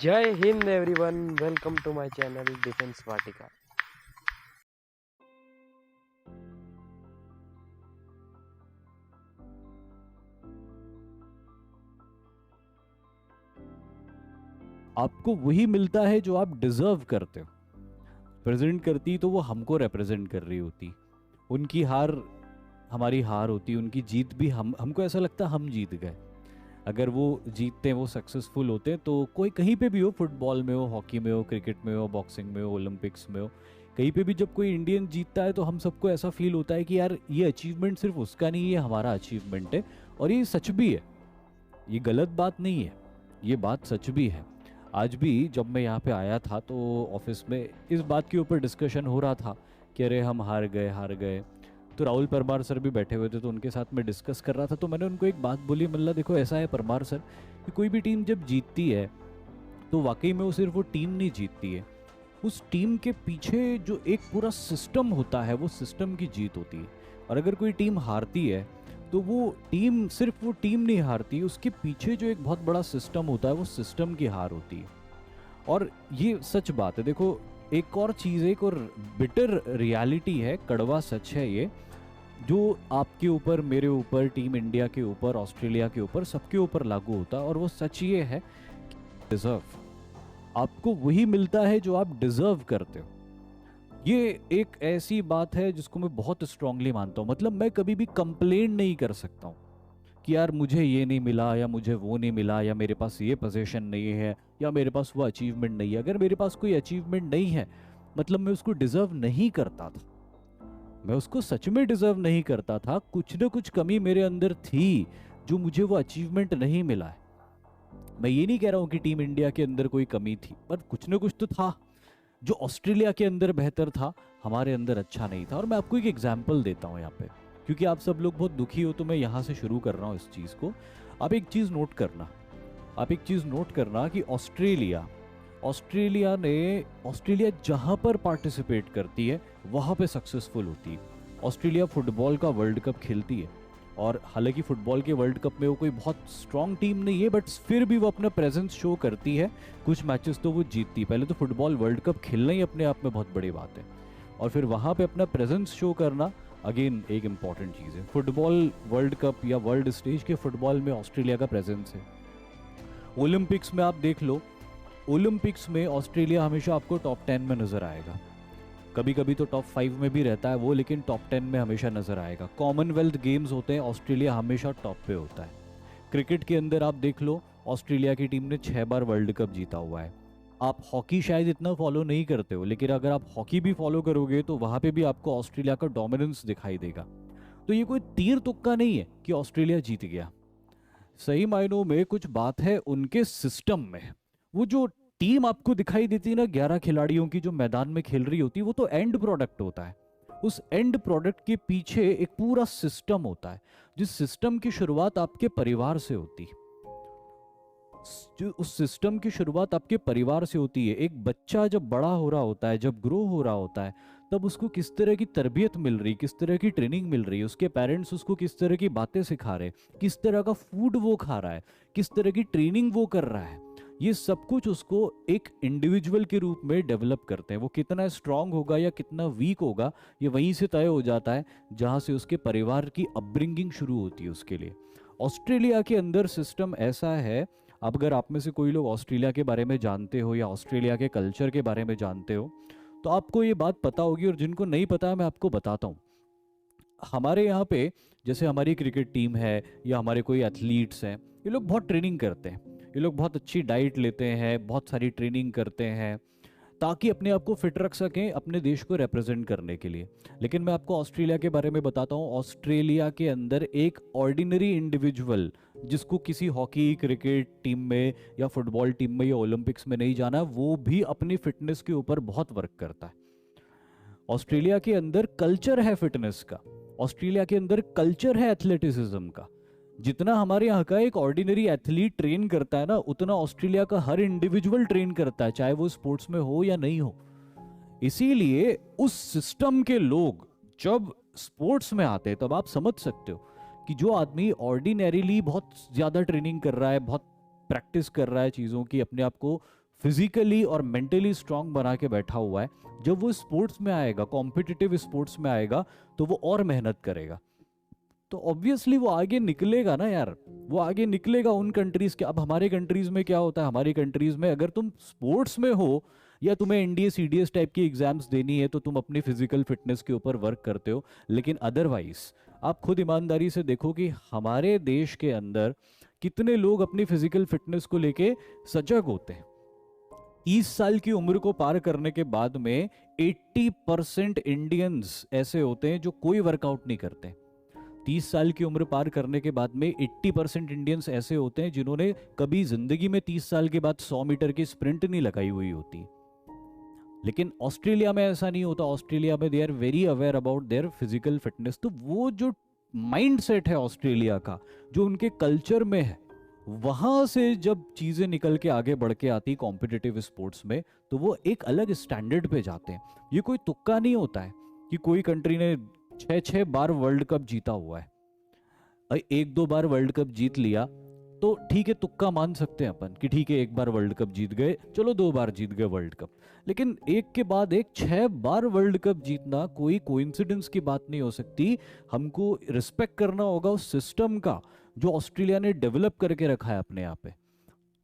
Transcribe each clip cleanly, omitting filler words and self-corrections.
जय Hind everyone, welcome to my channel defence Vatika. आपको वही मिलता है जो आप डिजर्व करते हो। प्रेजेंट करती तो वो हमको रिप्रेजेंट कर रही होती। उनकी हार हमारी हार होती, उनकी जीत भी हमको ऐसा लगता हम जीत गए। अगर वो जीतते, वो सक्सेसफुल होते, तो कोई कहीं पे भी हो, फुटबॉल में हो, हॉकी में हो, क्रिकेट में हो, बॉक्सिंग में हो, ओलंपिक्स में हो, कहीं पे भी जब कोई इंडियन जीतता है तो हम सबको ऐसा फील होता है कि यार ये अचीवमेंट सिर्फ उसका नहीं, ये हमारा अचीवमेंट है। और ये सच भी है, ये गलत बात नहीं है, ये बात सच भी है। आज भी जब मैं यहाँ पे आया था तो ऑफिस में इस बात के ऊपर डिस्कशन हो रहा था कि अरे हम हार गए हार गए। तो राहुल परमार सर भी बैठे हुए थे, तो उनके साथ में डिस्कस कर रहा था। तो मैंने उनको एक बात बोली, मतलब देखो ऐसा है परमार सर कि कोई भी टीम जब जीतती है तो वाकई में वो सिर्फ वो टीम नहीं जीतती है, उस टीम के पीछे जो एक पूरा सिस्टम होता है वो सिस्टम की जीत होती है। और अगर कोई टीम हारती है तो वो टीम, सिर्फ वो टीम नहीं हारती, उसके पीछे जो एक बहुत बड़ा सिस्टम होता है वो सिस्टम की हार होती है। और ये सच बात है। देखो एक और चीज़, एक और बिटर रियलिटी है, कड़वा सच है ये, जो आपके ऊपर, मेरे ऊपर, टीम इंडिया के ऊपर, ऑस्ट्रेलिया के ऊपर, सबके ऊपर लागू होता है। और वो सच ये है, डिजर्व, आपको वही मिलता है जो आप डिजर्व करते हो। ये एक ऐसी बात है जिसको मैं बहुत स्ट्रांगली मानता हूँ। मतलब मैं कभी भी कंप्लेन नहीं कर सकता हूँ कि यार मुझे ये नहीं मिला, या मुझे वो नहीं मिला, या मेरे पास ये पोजीशन नहीं है, या मेरे पास वो अचीवमेंट नहीं है। अगर मेरे पास कोई अचीवमेंट नहीं है, मतलब मैं उसको डिजर्व नहीं करता था। मैं उसको सच में डिजर्व नहीं करता था। कुछ ना कुछ कमी मेरे अंदर थी जो मुझे वो अचीवमेंट नहीं मिला है। मैं ये नहीं कह रहा हूँ कि टीम इंडिया के अंदर कोई कमी थी, पर कुछ ना कुछ तो था। जो ऑस्ट्रेलिया के अंदर बेहतर था, हमारे अंदर अच्छा नहीं था। और मैं आपको एक एग्जाम्पल देता हूँ यहाँ पे, क्योंकि आप सब लोग बहुत दुखी हो, तो मैं यहाँ से शुरू कर रहा हूँ इस चीज़ को। आप एक चीज़ नोट करना, आप एक चीज़ नोट करना कि ऑस्ट्रेलिया ऑस्ट्रेलिया ने ऑस्ट्रेलिया जहाँ पर पार्टिसिपेट करती है वहाँ पे सक्सेसफुल होती है। ऑस्ट्रेलिया फुटबॉल का वर्ल्ड कप खेलती है, और हालांकि फुटबॉल के वर्ल्ड कप में वो कोई बहुत स्ट्रांग टीम नहीं है, बट फिर भी वो अपना प्रेजेंस शो करती है। कुछ मैचेस तो वो जीतती है। पहले तो फुटबॉल वर्ल्ड कप खेलना ही अपने आप में बहुत बड़ी बात है, और फिर वहाँ पे अपना प्रेजेंस शो करना अगेन एक इंपॉर्टेंट चीज़ है। फुटबॉल वर्ल्ड कप या वर्ल्ड स्टेज के फुटबॉल में ऑस्ट्रेलिया का प्रेजेंस है। ओलंपिक्स में आप देख लो, ओलंपिक्स में ऑस्ट्रेलिया हमेशा आपको टॉप 10 में नजर आएगा। कभी कभी तो टॉप 5 में भी रहता है वो, लेकिन टॉप 10 में हमेशा नजर आएगा। कॉमनवेल्थ गेम्स होते हैं, ऑस्ट्रेलिया हमेशा टॉप पे होता है। क्रिकेट के अंदर आप देख लो, ऑस्ट्रेलिया की टीम ने 6 बार वर्ल्ड कप जीता हुआ है। आप हॉकी शायद इतना फॉलो नहीं करते हो, लेकिन अगर आप हॉकी भी फॉलो करोगे तो वहां पे भी आपको ऑस्ट्रेलिया का डोमिनेंस दिखाई देगा। तो ये कोई तीर तुक्का नहीं है कि ऑस्ट्रेलिया जीत गया। सही मायनों में कुछ बात है उनके सिस्टम में। वो जो टीम आपको दिखाई देती है ना, 11 खिलाड़ियों की जो मैदान में खेल रही होती है, वो तो एंड प्रोडक्ट होता है। उस एंड प्रोडक्ट के पीछे एक पूरा सिस्टम होता है, जिस सिस्टम की शुरुआत आपके परिवार से होती है। जो उस सिस्टम की शुरुआत आपके परिवार से होती है। एक बच्चा जब बड़ा हो रहा होता है, जब ग्रो हो रहा होता है, तब उसको किस तरह की तरबियत मिल रही, किस तरह की ट्रेनिंग मिल रही है, उसके पेरेंट्स उसको किस तरह की बातें सिखा रहे, किस तरह का फूड वो खा रहा है, किस तरह की ट्रेनिंग वो कर रहा है, ये सब कुछ उसको एक इंडिविजुअल के रूप में डेवलप करते हैं। वो कितना स्ट्रांग होगा या कितना वीक होगा, ये वहीं से तय हो जाता है जहां से उसके परिवार की अपब्रिंगिंग शुरू होती है उसके लिए। ऑस्ट्रेलिया के अंदर सिस्टम ऐसा है। अब अगर आप में से कोई लोग ऑस्ट्रेलिया के बारे में जानते हो या ऑस्ट्रेलिया के कल्चर के बारे में जानते हो, तो आपको ये बात पता होगी। और जिनको नहीं पता है, मैं आपको बताता हूँ। हमारे यहाँ पे जैसे हमारी क्रिकेट टीम है या हमारे कोई एथलीट्स हैं, ये लोग बहुत ट्रेनिंग करते हैं। ये लोग बहुत अच्छी डाइट लेते हैं, बहुत सारी ट्रेनिंग करते हैं, ताकि अपने आप को फिट रख सकें अपने देश को रिप्रेजेंट करने के लिए। लेकिन मैं आपको ऑस्ट्रेलिया के बारे में बताता हूँ। ऑस्ट्रेलिया के अंदर एक ऑर्डिनरी इंडिविजुअल, जिसको किसी हॉकी, क्रिकेट टीम में या फुटबॉल टीम में या ओलंपिक्स में नहीं जाना, वो भी अपनी फिटनेस के ऊपर बहुत वर्क करता है। ऑस्ट्रेलिया के अंदर कल्चर है फिटनेस का, ऑस्ट्रेलिया के अंदर कल्चर है एथलेटिसिज्म का। जितना हमारे यहाँ का एक ऑर्डिनरी एथलीट ट्रेन करता है ना, उतना ऑस्ट्रेलिया का हर इंडिविजुअल ट्रेन करता है, चाहे वो स्पोर्ट्स में हो या नहीं हो। इसीलिए उस सिस्टम के लोग जब स्पोर्ट्स में आते हैं, तब आप समझ सकते हो कि जो आदमी ऑर्डिनरीली बहुत ज्यादा ट्रेनिंग कर रहा है, बहुत प्रैक्टिस कर रहा है चीजों की, अपने आप को फिजिकली और मेंटली स्ट्रांग बना के बैठा हुआ है, जब वो स्पोर्ट्स में आएगा, कॉम्पिटिटिव स्पोर्ट्स में आएगा, तो वो और मेहनत करेगा, तो ऑब्वियसली वो आगे निकलेगा ना यार, वो आगे निकलेगा उन कंट्रीज के। अब हमारे कंट्रीज में क्या होता है, हमारी कंट्रीज में अगर तुम स्पोर्ट्स में हो या तुम्हें एनडीए सीडीएस टाइप की एग्जाम्स देनी है तो तुम अपनी फिजिकल फिटनेस के ऊपर वर्क करते हो, लेकिन अदरवाइज आप खुद ईमानदारी से देखो कि हमारे देश के अंदर कितने लोग अपनी फिजिकल फिटनेस को लेके सजग होते हैं। 30 साल की उम्र को पार करने के बाद में 80% इंडियंस ऐसे होते हैं जो कोई वर्कआउट नहीं करते। 30 साल की उम्र पार करने के बाद में 80% इंडियंस ऐसे होते हैं जिन्होंने कभी जिंदगी में 30 साल के बाद 100 मीटर की स्प्रिंट नहीं लगाई हुई होती। लेकिन ऑस्ट्रेलिया में ऐसा नहीं होता। ऑस्ट्रेलिया में they are very aware about their physical fitness. तो वो जो माइंड सेट है ऑस्ट्रेलिया का, जो उनके कल्चर में है, वहां से जब चीजें निकल के आगे बढ़ के आती कॉम्पिटिटिव स्पोर्ट्स में, तो वो एक अलग स्टैंडर्ड पे जाते हैं। ये कोई तुक्का नहीं होता है कि कोई कंट्री ने 6-6 बार वर्ल्ड कप जीता हुआ है। 1-2 बार वर्ल्ड कप जीत लिया तो ठीक है, तुक्का मान सकते हैं अपन कि ठीक है, 1 बार वर्ल्ड कप जीत गए, चलो 2 बार जीत गए वर्ल्ड कप। लेकिन एक के बाद एक 6 बार वर्ल्ड कप जीतना कोई कोइंसिडेंस की बात नहीं हो सकती। हमको रिस्पेक्ट करना होगा उस सिस्टम का जो ऑस्ट्रेलिया ने डेवलप करके रखा है अपने यहाँ पे,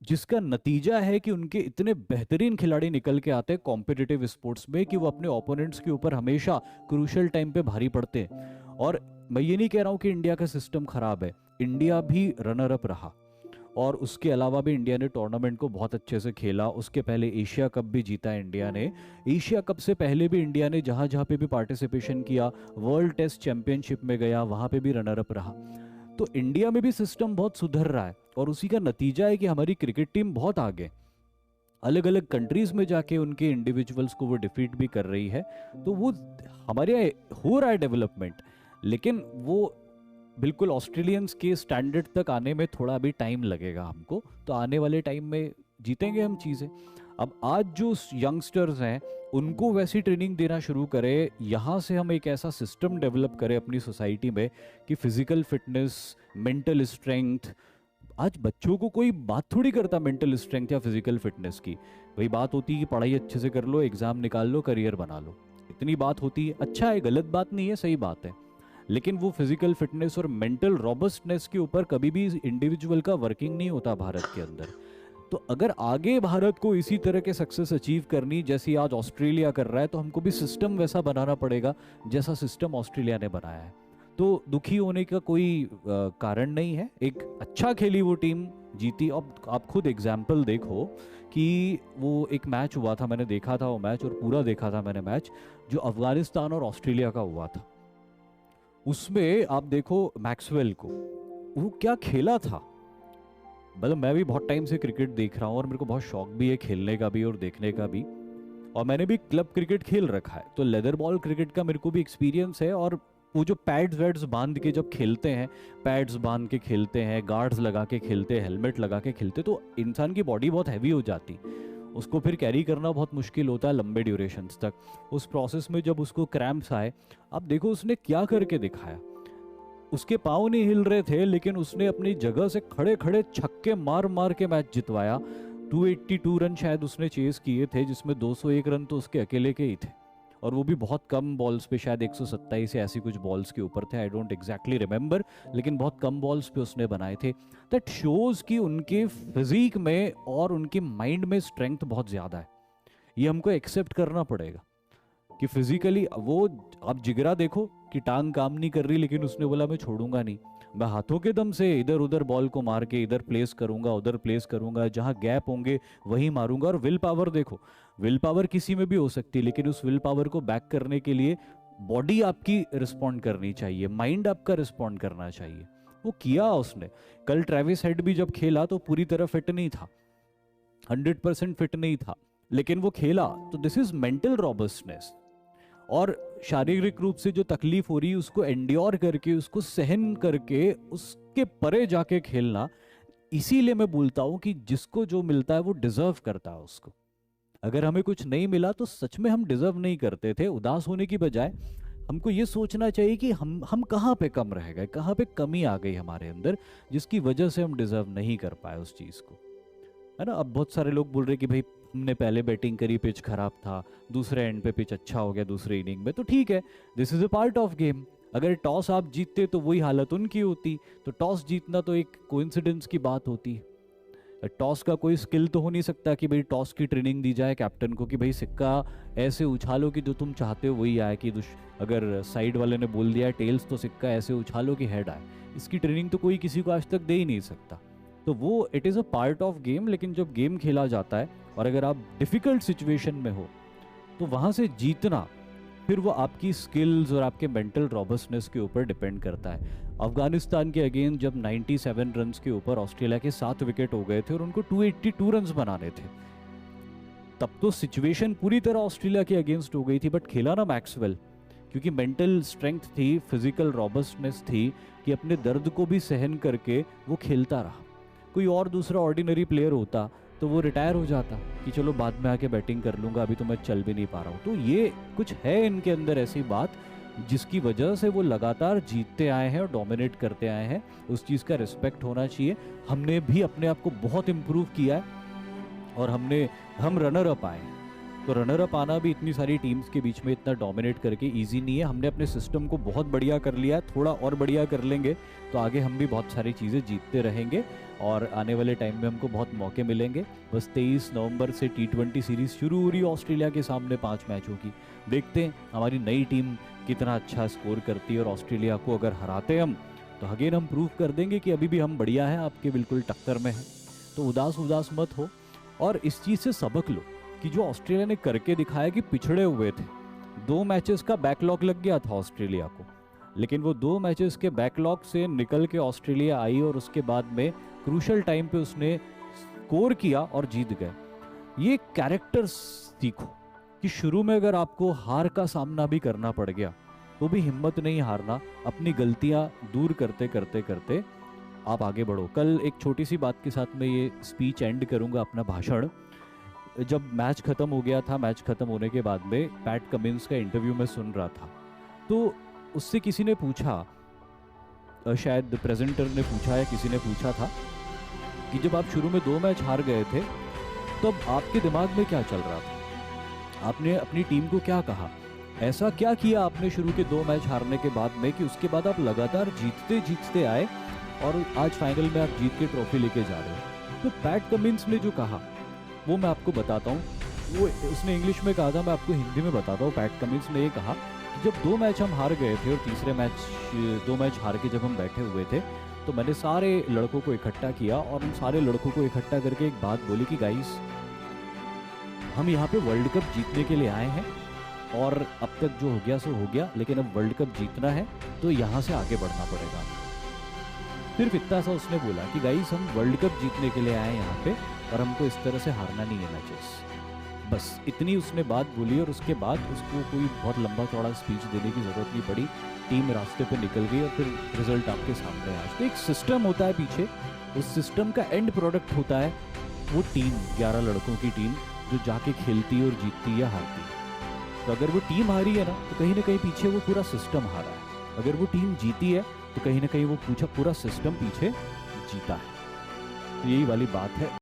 जिसका नतीजा है कि उनके इतने बेहतरीन खिलाड़ी निकल के आते हैं कॉम्पिटिटिव स्पोर्ट्स में कि वो अपने ओपोनेंट्स के ऊपर हमेशा क्रूशियल टाइम पे भारी पड़ते हैं। और मैं ये नहीं कह रहा हूँ कि इंडिया का सिस्टम खराब है, इंडिया भी रनर अप रहा, और उसके अलावा भी इंडिया ने टूर्नामेंट को बहुत अच्छे से खेला। उसके पहले एशिया कप भी जीता इंडिया ने। एशिया कप से पहले भी इंडिया ने जहाँ जहाँ पे भी पार्टिसिपेशन किया, वर्ल्ड टेस्ट चैंपियनशिप में गया, वहाँ पे भी रनर अप रहा। तो इंडिया में भी सिस्टम बहुत सुधर रहा है, और उसी का नतीजा है कि हमारी क्रिकेट टीम बहुत आगे, अलग अलग कंट्रीज में जाके उनके इंडिविजुअल्स को वो डिफीट भी कर रही है। तो वो हमारे यहाँ हो रहा है डेवलपमेंट, लेकिन वो बिल्कुल ऑस्ट्रेलियंस के स्टैंडर्ड तक आने में थोड़ा भी टाइम लगेगा हमको। तो आने वाले टाइम में जीतेंगे हम चीज़ें। अब आज जो यंगस्टर्स हैं उनको वैसी ट्रेनिंग देना शुरू करें, यहाँ से हम एक ऐसा सिस्टम डेवलप करें अपनी सोसाइटी में कि फिजिकल फिटनेस, मेंटल स्ट्रेंथ। आज बच्चों को कोई बात थोड़ी करता मेंटल स्ट्रेंथ या फिजिकल फिटनेस की। वही बात होती है कि पढ़ाई अच्छे से कर लो, एग्जाम निकाल लो, करियर बना लो, इतनी बात होती है। अच्छा है, गलत बात नहीं है, सही बात है, लेकिन वो फिजिकल फिटनेस और मेंटल रॉबस्टनेस के ऊपर कभी भी इंडिविजुअल का वर्किंग नहीं होता भारत के अंदर। तो अगर आगे भारत को इसी तरह के सक्सेस अचीव करनी जैसी आज ऑस्ट्रेलिया कर रहा है, तो हमको भी सिस्टम वैसा बनाना पड़ेगा जैसा सिस्टम ऑस्ट्रेलिया ने बनाया है। तो दुखी होने का कोई कारण नहीं है। एक अच्छा खेली वो टीम, जीती। अब आप खुद एग्जाम्पल देखो कि वो एक मैच हुआ था, मैंने देखा था वो मैच, और पूरा देखा था मैंने मैच, जो अफगानिस्तान और ऑस्ट्रेलिया का हुआ था। उसमें आप देखो मैक्सवेल को, वो क्या खेला था। मतलब मैं भी बहुत टाइम से क्रिकेट देख रहा हूँ और मेरे को बहुत शौक भी है खेलने का भी और देखने का भी, और मैंने भी क्लब क्रिकेट खेल रखा है, तो लेदर बॉल क्रिकेट का मेरे को भी एक्सपीरियंस है। और वो जो पैड्स वैड्स बांध के जब खेलते हैं, पैड्स बांध के खेलते हैं, गार्ड्स लगा के खेलते हैं, हेलमेट लगा के खेलते, तो इंसान की बॉडी बहुत हैवी हो जाती, उसको फिर कैरी करना बहुत मुश्किल होता है लंबे ड्यूरेशंस तक। उस प्रोसेस में जब उसको क्रैम्प्स आए, अब देखो उसने क्या करके दिखाया। उसके पाँव नहीं हिल रहे थे, लेकिन उसने अपनी जगह से खड़े खड़े छक्के मार मार के मैच जितवाया। 282 रन शायद उसने चेस किए थे, जिसमें 201 रन तो उसके अकेले के ही थे, और वो भी बहुत कम बॉल्स पे, शायद 127 या ऐसी कुछ बॉल्स के ऊपर थे, आई डोंट एग्जैक्टली रिमेंबर, लेकिन बहुत कम बॉल्स पे उसने बनाए थे। दैट शोज कि उनके फिजिक में और उनके माइंड में स्ट्रेंथ बहुत ज़्यादा है। ये हमको एक्सेप्ट करना पड़ेगा कि फिजिकली वो, आप जिगरा देखो कि टांग काम नहीं कर रही, लेकिन उसने बोला मैं छोड़ूंगा नहीं, मैं हाथों के दम से इधर उधर बॉल को मार के इधर प्लेस करूंगा, उधर प्लेस करूंगा, जहां गैप होंगे वहीं मारूंगा। और विल पावर देखो, विल पावर किसी में भी हो सकती है, लेकिन उस विल पावर को बैक करने के लिए बॉडी आपकी रिस्पॉन्ड करनी चाहिए, माइंड आपका रिस्पॉन्ड करना चाहिए। वो किया उसने। कल ट्रेविस हेड भी जब खेला तो पूरी तरह फिट नहीं था, 100% फिट नहीं था, लेकिन वो खेला। तो दिस इज मेंटल रॉबस्टनेस। और शारीरिक रूप से जो तकलीफ हो रही है उसको एंड्योर करके, उसको सहन करके, उसके परे जाके खेलना। इसीलिए मैं बोलता हूं कि जिसको जो मिलता है वो डिजर्व करता है उसको। अगर हमें कुछ नहीं मिला तो सच में हम डिजर्व नहीं करते थे। उदास होने की बजाय हमको ये सोचना चाहिए कि हम कहाँ पे कम रह गए, कहाँ पे कमी आ गई हमारे अंदर, जिसकी वजह से हम डिजर्व नहीं कर पाए उस चीज को। है ना। अब बहुत सारे लोग बोल रहे कि भाई हमने पहले बैटिंग करी, पिच खराब था, दूसरे एंड पे पिच अच्छा हो गया दूसरे इनिंग में, तो ठीक है, this is a part of game. अगर टॉस आप जीतते तो वही हालत उनकी होती, तो टॉस जीतना तो एक कोइंसिडेंस की बात होती। टॉस का कोई स्किल तो हो नहीं सकता कि भाई टॉस की ट्रेनिंग दी जाए कैप्टन को कि भाई सिक्का ऐसे उछालो कि जो तुम चाहते हो वही आए, कि अगर साइड वाले ने बोल दिया टेल्स तो सिक्का ऐसे उछालो कि हेड आए। इसकी ट्रेनिंग तो कोई किसी को आज तक दे ही नहीं सकता। तो वो it is a part of game. लेकिन जब गेम खेला जाता है और अगर आप डिफ़िकल्ट सिचुएशन में हो तो वहाँ से जीतना फिर वो आपकी स्किल्स और आपके मेंटल रॉबस्टनेस के ऊपर डिपेंड करता है। अफगानिस्तान के अगेंस्ट जब 97 रन्स के ऊपर ऑस्ट्रेलिया के 7 विकेट हो गए थे और उनको 282 रन्स बनाने थे, तब तो सिचुएशन पूरी तरह ऑस्ट्रेलिया के अगेंस्ट हो गई थी। बट खेला ना मैक्सवेल, क्योंकि मेंटल स्ट्रेंथ थी, फिजिकल रॉबस्टनेस थी कि अपने दर्द को भी सहन करके वो खेलता रहा। कोई और दूसरा ऑर्डिनरी प्लेयर होता तो वो रिटायर हो जाता कि चलो बाद में आके बैटिंग कर लूँगा, अभी तो मैं चल भी नहीं पा रहा हूँ। तो ये कुछ है इनके अंदर ऐसी बात जिसकी वजह से वो लगातार जीतते आए हैं और डोमिनेट करते आए हैं। उस चीज़ का रिस्पेक्ट होना चाहिए। हमने भी अपने आप को बहुत इम्प्रूव किया है और हम रनर अप आए। तो रनर अप आना भी इतनी सारी टीम्स के बीच में इतना डोमिनेट करके इजी नहीं है। हमने अपने सिस्टम को बहुत बढ़िया कर लिया है, थोड़ा और बढ़िया कर लेंगे तो आगे हम भी बहुत सारी चीज़ें जीतते रहेंगे और आने वाले टाइम में हमको बहुत मौके मिलेंगे। बस 23 नवंबर से T20 सीरीज़ शुरू हो रही है ऑस्ट्रेलिया के सामने 5 मैचों की। देखते हैं हमारी नई टीम कितना अच्छा स्कोर करती है और ऑस्ट्रेलिया को अगर हराते हम तो अगेन हम प्रूव कर देंगे कि अभी भी हम बढ़िया हैं, आपके बिल्कुल टक्कर में हैं। तो उदास मत हो और इस चीज़ से सबक लो कि जो ऑस्ट्रेलिया ने करके दिखाया कि पिछड़े हुए थे, 2 मैचेस का बैकलॉग लग गया था ऑस्ट्रेलिया को, लेकिन वो 2 मैचेस के बैकलॉग से निकल के ऑस्ट्रेलिया आई और उसके बाद में क्रूशल टाइम पे उसने स्कोर किया और जीत गए। ये कैरेक्टर सीखो कि शुरू में अगर आपको हार का सामना भी करना पड़ गया तो भी हिम्मत नहीं हारना, अपनी गलतियां दूर करते करते करते आप आगे बढ़ो। कल एक छोटी सी बात के साथ मैं ये स्पीच एंड करूंगा अपना भाषण। जब मैच खत्म हो गया था, मैच खत्म होने के बाद में पैट कमिंस का इंटरव्यू मैं सुन रहा था, तो उससे किसी ने पूछा, शायद प्रेजेंटर ने पूछा या किसी ने पूछा था कि जब आप शुरू में 2 मैच हार गए थे तब आपके दिमाग में क्या चल रहा था, आपने अपनी टीम को क्या कहा, ऐसा क्या किया आपने शुरू के 2 मैच हारने के बाद में कि उसके बाद आप लगातार जीतते जीतते आए और आज फाइनल में आप जीत के ट्रॉफी लेके जा रहे हो। तो पैट कमिंस ने जो कहा वो मैं आपको बताता हूँ। वो उसने इंग्लिश में कहा था, मैं आपको हिंदी में बताता हूँ। पैट कमिंस ने ये कहा कि जब 2 मैच हम हार गए थे और तीसरे मैच 2 मैच हार के जब हम बैठे हुए थे तो मैंने सारे लड़कों को इकट्ठा किया और उन सारे लड़कों को इकट्ठा करके एक बात बोली कि गाइस, हम यहाँ पे वर्ल्ड कप जीतने के लिए आए हैं और अब तक जो हो गया सो हो गया, लेकिन अब वर्ल्ड कप जीतना है तो यहाँ से आगे बढ़ना पड़ेगा। सिर्फ इतना सा उसने बोला कि गाइस, हम वर्ल्ड कप जीतने के लिए आए हैं यहाँ पे और हमको इस तरह से हारना नहीं है मैचेस। बस इतनी उसने बात बोली और उसके बाद उसको कोई बहुत लंबा चौड़ा स्पीच देने की ज़रूरत नहीं पड़ी। टीम रास्ते पे निकल गई और फिर रिजल्ट आपके सामने आया। तो एक सिस्टम होता है पीछे, उस सिस्टम का एंड प्रोडक्ट होता है वो टीम, 11 लड़कों की टीम जो जाके खेलती है और जीतती है या हारती है। तो अगर वो टीम हारी है ना तो कहीं ना कहीं पीछे वो पूरा सिस्टम हारा है। अगर वो टीम जीती है तो कहीं ना कहीं वो पूरा सिस्टम पीछे जीता है। तो यही वाली बात है।